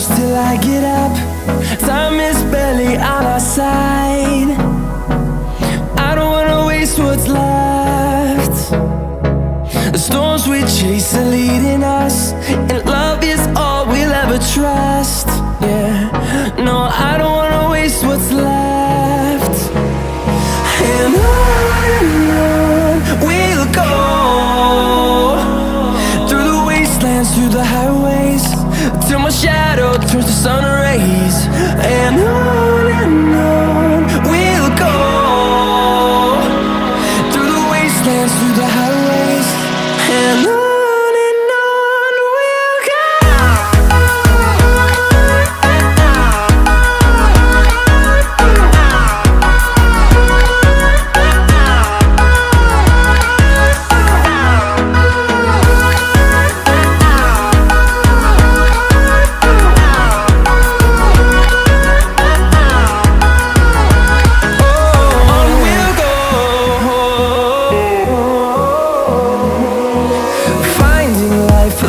close till I get up. Time is barely on our side. I don't wanna waste what's left. The storms we chase are leading us, and love is all we'll ever trust. Yeah, no, I don't wanna waste what's left. And on we'll go, through the wastelands, through the highways, till my shadow turns to sun rays. And on we'll go, through the wastelands, through the highways, and on. Life